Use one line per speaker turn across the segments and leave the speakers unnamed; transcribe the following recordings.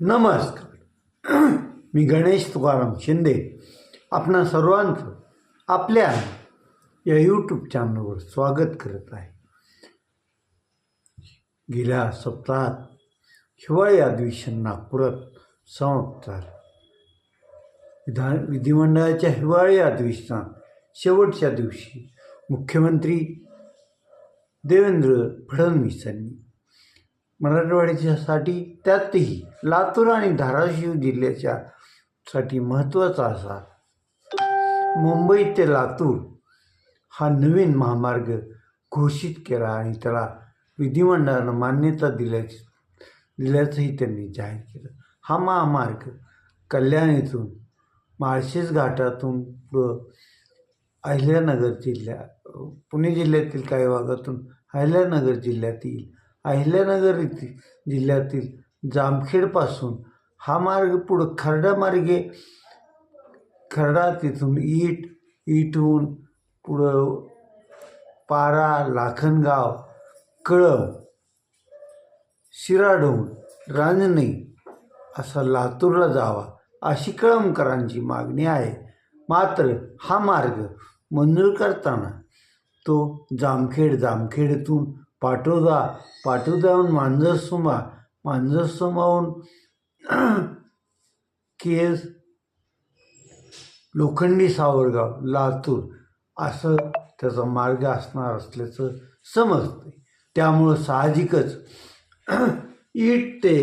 नमस्कार. मी गणेश तुकाराम शिंदे आपणा सर्वांचं आपल्या या यूट्यूब चॅनलवर स्वागत करत आहे. गेल्या सप्ताहात हिवाळी अधिवेशन नागपुरात समाप्त झालं. विधिमंडळाच्या हिवाळी अधिवेशनात शेवटच्या दिवशी मुख्यमंत्री देवेंद्र फडणवीस यांनी मराठवाड्याच्यासाठी त्यातही लातूर आणि धाराशिव जिल्ह्याच्या साठी महत्त्वाचा असा मुंबई ते लातूर हा नवीन महामार्ग घोषित केला आणि त्याला विधिमंडळानं मान्यता दिल्याचंही त्यांनी जाहीर केलं. हा महामार्ग कल्याण येथून माळशेज घाटातून अहिल्यानगर पुणे जिल्ह्यातील काही भागातून अहिल्यानगर जिल्ह्यातील जामखेडपासून हा मार्ग पुढं खर्डा तिथून ईटहून पुढं पारा, लाखनगाव, कळंब, शिराढोण, रांजणी असा लातूरला जावा अशी कळंबकरांची मागणी आहे. मात्र हा मार्ग मंजूर करताना तो जामखेडतून पाटोद्याहून मांजरसुंबाहून केज, लोखंडी सावरगाव, लातूर असं त्याचा मार्ग असणार असल्याचं समजतं. त्यामुळं साहजिकच ईट ते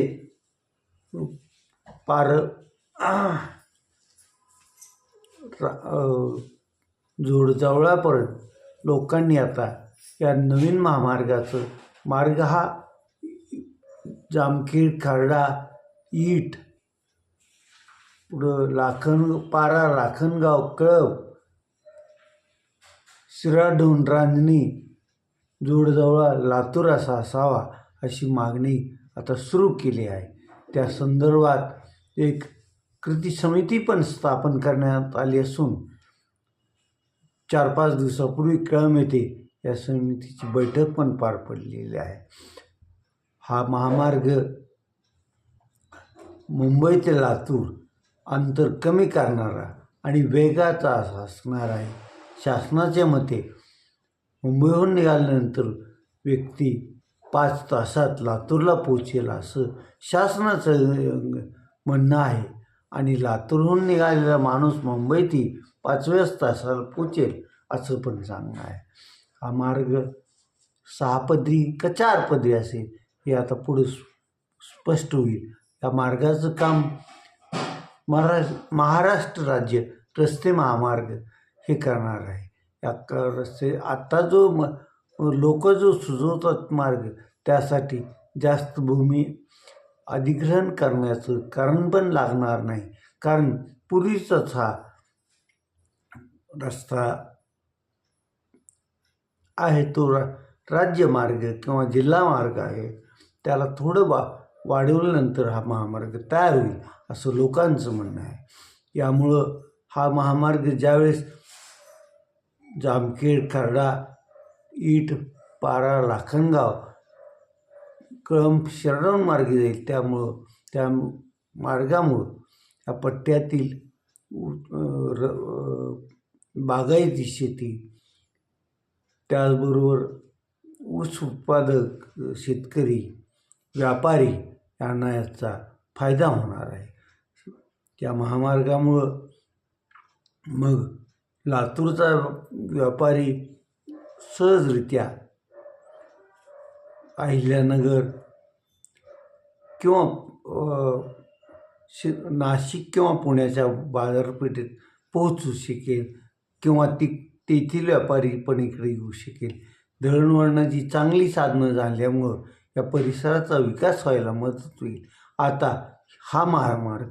जोडजावळापर्यंत लोकांनी आता या नवीन महामार्गाचं मार्ग हा जामखेड, खर्डा, ईट, पुढं लाखनगाव, कळंब, शिराढोण, रांजणी, जोडजावळा, लातूर असा असावा अशी मागणी आता सुरू केली आहे. त्या संदर्भात एक कृती समिती पण स्थापन करण्यात आली असून 4-5 दिवसापूर्वी कळंब येथे या समितीची बैठक पण पार पडलेली आहे. हा महामार्ग मुंबई ते लातूर अंतर कमी करणारा आणि वेगाचा असा असणार आहे. शासनाच्या मते मुंबईहून निघाल्यानंतर व्यक्ती 5 तासात लातूरला पोहोचेल असं शासनाचं म्हणणं आहे आणि लातूरहून निघालेला माणूस मुंबईतही 5व्याच तासाला पोचेल असं पण सांगणं आहे. हा मार्ग 6 पदरी का 4 पदरी असेल हे आता पुढे स्पष्ट होईल. या मार्गाचं काम महाराष्ट्र राज्य रस्ते महामार्ग हे करणार आहे. या रस्ते आत्ता लोक सुचवतात मार्ग त्यासाठी जास्त भूमी अधिग्रहण करण्याचं कारण पण लागणार नाही, कारण पूर्वीचाच हा रस्ता आहे तो राज्यमार्ग किंवा जिल्हा मार्ग आहे. त्याला थोडं वाढवल्यानंतर हा महामार्ग तयार होईल असं लोकांचं म्हणणं आहे. यामुळं हा महामार्ग ज्यावेळेस जामखेड, खर्डा, ईट, पारा, लाखनगाव, कळंब, शिराढोण मार्गे जाईल त्या मार्गामुळं या पट्ट्यातील बागायती शेती, त्याचबरोबर ऊस उत्पादक शेतकरी, व्यापारी यांना याचा फायदा होणार आहे. त्या महामार्गामुळं मग लातूरचा व्यापारी सहजरित्या अहिल्यानगर किंवा नाशिक किंवा पुण्याच्या बाजारपेठेत पोहोचू शकेल किंवा तेथील व्यापारी पण इकडे येऊ शकेल. दळणवळणाची चांगली साधनं झाल्यामुळं या परिसराचा विकास व्हायला मदत होईल. आता हा महामार्ग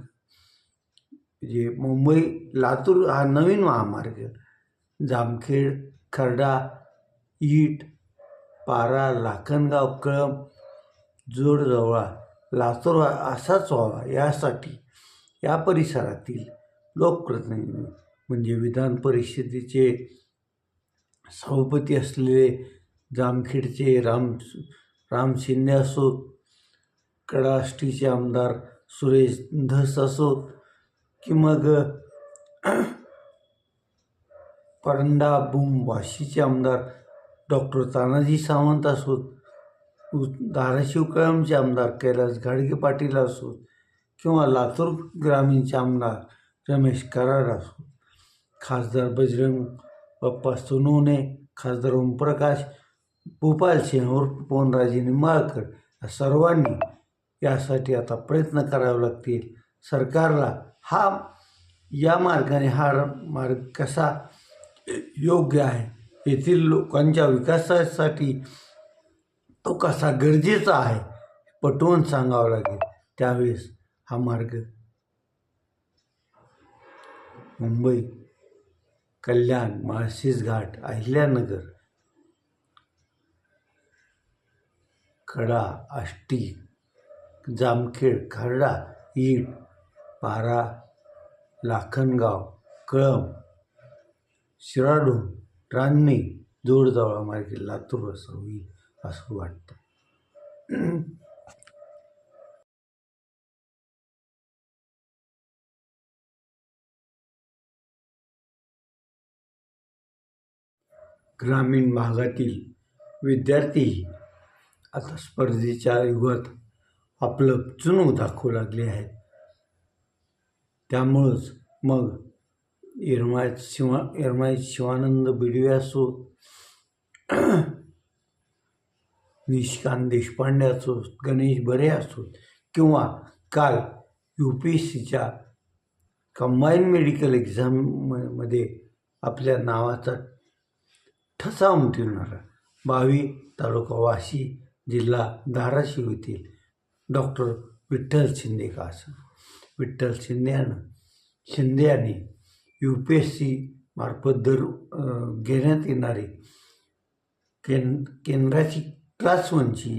म्हणजे मुंबई लातूर हा नवीन महामार्ग जामखेड, खर्डा, ईट, पारा, लाखनगाव, कळंब, जोडजावळा, लातूर असाच व्हावा यासाठी या परिसरातील लोकप्रतिनिधी म्हणजे विधान परिषदेचे सभापती असलेले जामखेडचे राम शिंदे असोत, कडाष्टीचे आमदार सुरेश धस असो की मग परंडा बूम वाशीचे आमदार डॉक्टर तानाजी सावंत असोत, धाराशिव कळंबचे आमदार कैलास घाडगे पाटील असोत किंवा लातूर ग्रामीणचे आमदार रमेश कराड असोत, खासदार बजरंग बाप्पा सोनवणे, खासदार ओमप्रकाश भूपाल सिंह उर्फ पोनराजे निंबाळकर या सर्वांनी यासाठी आता प्रयत्न करावे लागतील. सरकारला या मार्गाने हा मार्ग कसा योग्य आहे, येथील लोकांच्या विकासासाठी तो कसा गरजेचा आहे पटवून सांगावं लागेल. त्यावेळेस हा मार्ग मुंबई, कल्याण, माळशेज घाट, अहिल्यानगर, कडा, आष्टी, जामखेड, खर्डा, ईट, पारा, लाखनगाव, कळंब, शिराढोण, रान्नी, जोडजावळा मार्गे लातूर असं होईल असं वाटतं. ग्रामीण भागातील विद्यार्थीही आता स्पर्धेच्या युगात आपलं चुनू दाखवू लागले आहेत. त्यामुळंच मग येरमाळ्यात शिवानंद बिडवे असोत, निशिकांत देशपांडे असोत, गणेश बरे असोत किंवा काल UPSCच्या कंबाईन मेडिकल एक्झाममध्ये आपल्या नावाचा ठसा उमटविणारा 22 तालुका वाशी जिल्हा धाराशिव येथील डॉक्टर विठ्ठल शिंदे विठ्ठल शिंदे यांनी UPSC मार्फत घेण्यात येणारी केंद्राची क्लास 1ची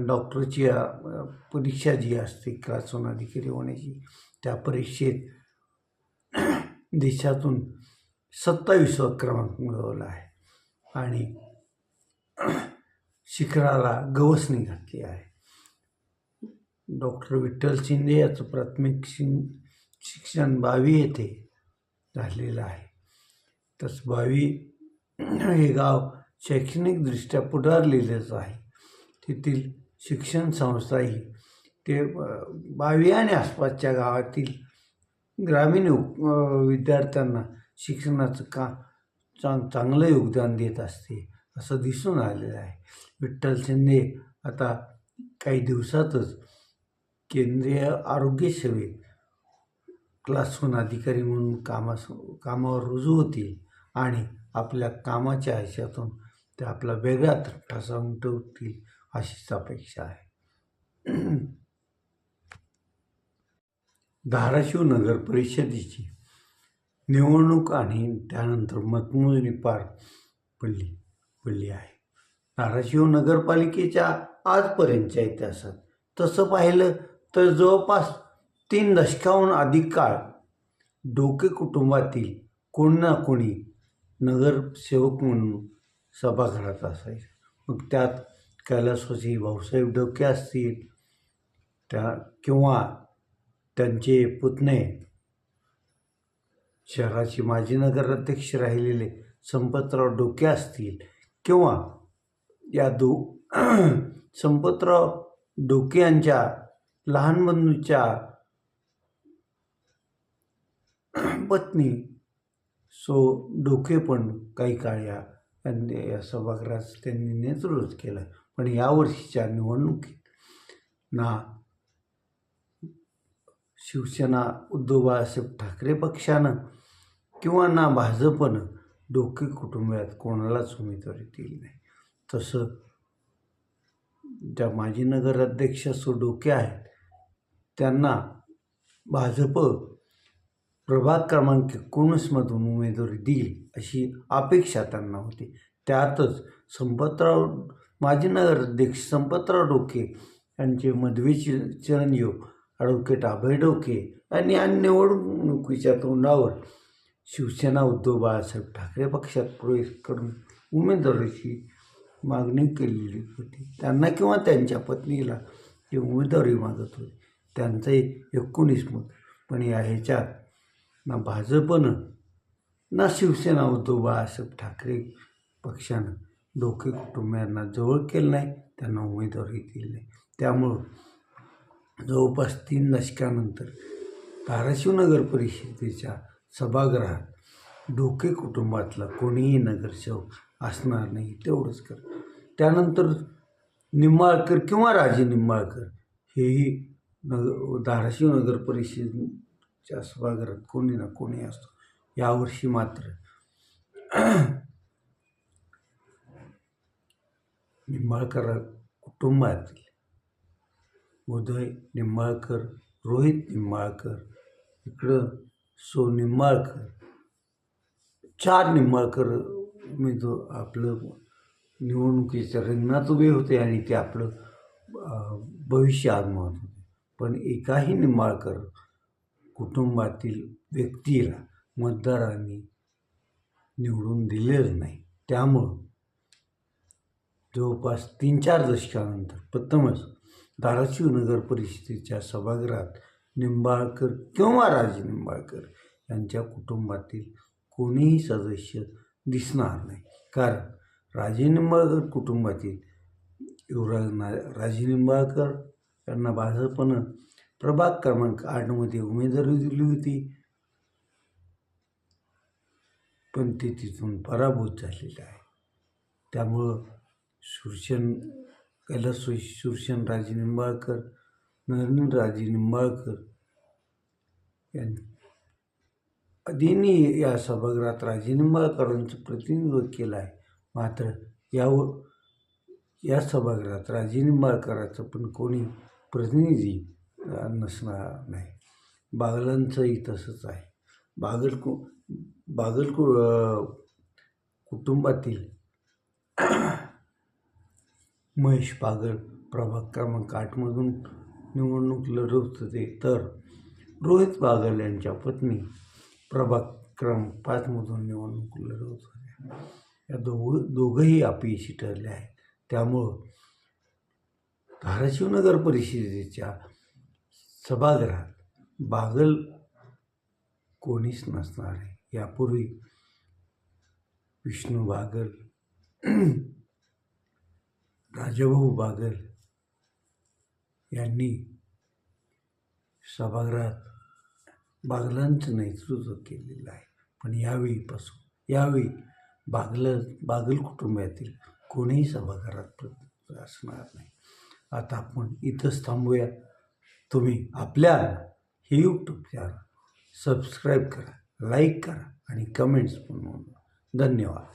डॉक्टरची परीक्षा जी असते क्लास 1 अधिकारी होण्याची, त्या परीक्षेत देशातून 27वा क्रमांक मिळवला आहे आणि शिखराला गवसणी घातली आहे. डॉक्टर विठ्ठल शिंदे याचं प्राथमिक शिक्षण 22 येथे झालेलं आहे. तसं 22 हे गाव शैक्षणिकदृष्ट्या पुढारलेलंच आहे. तेथील शिक्षण संस्थाही ते 22 आणि आसपासच्या गावातील ग्रामीण विद्यार्थ्यांना शिक्षणाचं चांगलं योगदान देत असते असं दिसून आलेलं आहे. विठ्ठल शिंदे आता काही दिवसातच केंद्रीय आरोग्य सेवेत क्लास 1 अधिकारी म्हणून कामावर रुजू होतील आणि आपल्या कामाच्या आयुष्यातून ते आपला वेगळा ठसा उमटवतील अशीच अपेक्षा आहे. धाराशिव नगर परिषदेची निवडणूक आणि त्यानंतर मतमोजणी पार पडली आहे. धाराशिव नगरपालिकेच्या आजपर्यंतच्या इतिहासात तसं पाहिलं तर जवळपास 3 दशकाहून अधिक काळ डोके कुटुंबातील कोणी ना कोणी नगरसेवक म्हणून सभागृहात असायचे. मग त्यात कैलासवासी भाऊसाहेब डोके असतील किंवा त्यांचे पुतणे शहराचे माजी नगराध्यक्ष राहिलेले संपतराव डोके असतील किंवा या संपतराव डोके यांच्या लहान बंधूच्या पत्नी डोके पण काही काळ या सभागृहात त्यांनी नेतृत्व केलं. पण यावर्षीच्या निवडणुकीत ना शिवसेना उद्धव बाळासाहेब ठाकरे पक्षानं किंवा ना भाजपनं डोके कुटुंबात कोणालाच उमेदवारी दिली नाही. तसं ज्या माजी नगराध्यक्ष डोके आहेत त्यांना भाजप प्रभाग क्रमांक 19मधून उमेदवारी देईल अशी अपेक्षा त्यांना होती. त्यातच माजी नगराध्यक्ष संपतराव डोके यांचे मधवीचे चिरंजीव ॲडव्होकेट अभय डोके यांनी या निवडणुकीच्या तोंडावर शिवसेना उद्धव बाळासाहेब ठाकरे पक्षात प्रवेश करून उमेदवारीची मागणी केलेली होती. त्यांना किंवा त्यांच्या पत्नीला ते उमेदवारी मागत होते. त्यांचंही 19 मत. पण ह्याच्यात ना भाजपनं ना शिवसेना उद्धव बाळासाहेब ठाकरे पक्षानं डोके कुटुंबियांना जवळ केलं नाही, त्यांना उमेदवारी दिली नाही. त्यामुळं जवळपास 3 दशकानंतर धाराशिव नगर परिषदेच्या सभागृहात डोके कुटुंबातला कोणीही नगरसेवक असणार नाही, तेवढंच कर. त्यानंतर निंबाळकर किंवा राजे निंबाळकर हेही धाराशिव नगर परिषदेच्या सभागृहात कोणी ना कोणी असतो. यावर्षी मात्र निंबाळकर कुटुंबातील उदय निंबाळकर, रोहित निंबाळकर, इकडं निंबाळकर, 4 निंबाळकर उमेदवार आपलं निवडणुकीच्या रिंगणात उभे होते आणि ते आपलं भविष्य आजमावत होते. पण एकाही निंबाळकर कुटुंबातील व्यक्तीला मतदारांनी निवडून दिलेच नाही. त्यामुळं जवळपास 3-4 दशकानंतर प्रथमच धाराशिव नगर परिषदेच्या सभागृहात निंबाळकर किंवा राजे निंबाळकर यांच्या कुटुंबातील कोणीही सदस्य दिसणार नाही. कारण राजे निंबाळकर कुटुंबातील राजे निंबाळकर यांना भाजपनं प्रभाग क्रमांक 8मध्ये उमेदवारी दिली होती, पण ते तिथून पराभूत झालेलं आहे. त्यामुळं सुरशन राजे निंबाळकर, नरेंद्र राजे निंबाळकर आदींनी या सभागृहात राजे निंबाळकरांचं प्रतिनिधित्व केलं आहे. मात्र या सभागृहात राजे निंबाळकरांचं पण कोणी प्रतिनिधी नसणार नाही. बागलांचंही तसंच आहे. बागल कुटुंबातील महेश बागल प्रभाग क्रमांक 8मधून निवडणूक लढवत होते, तर रोहित बागल यांच्या पत्नी प्रभाग क्रमांक 5मधून निवडणूक लढवत होत्या. या दोघंही अपयशी ठरले आहेत. त्यामुळं धाराशिव नगर परिषदेच्या सभागृहात बागल कोणीच नसणार आहे. यापूर्वी विष्णू बागल, राजाभाऊ बागल यांनी सभागृहात बागलांचं नेतृत्व केलेलं आहे. पण यावेळी बागल कुटुंबातील कोणीही सभागृहात असणार नाही. आता आपण इथंच थांबूया. तुम्ही आपल्या हे यूट्यूब चॅनल सबस्क्राईब करा, लाईक करा आणि कमेंट्स पण नोंदवा. धन्यवाद.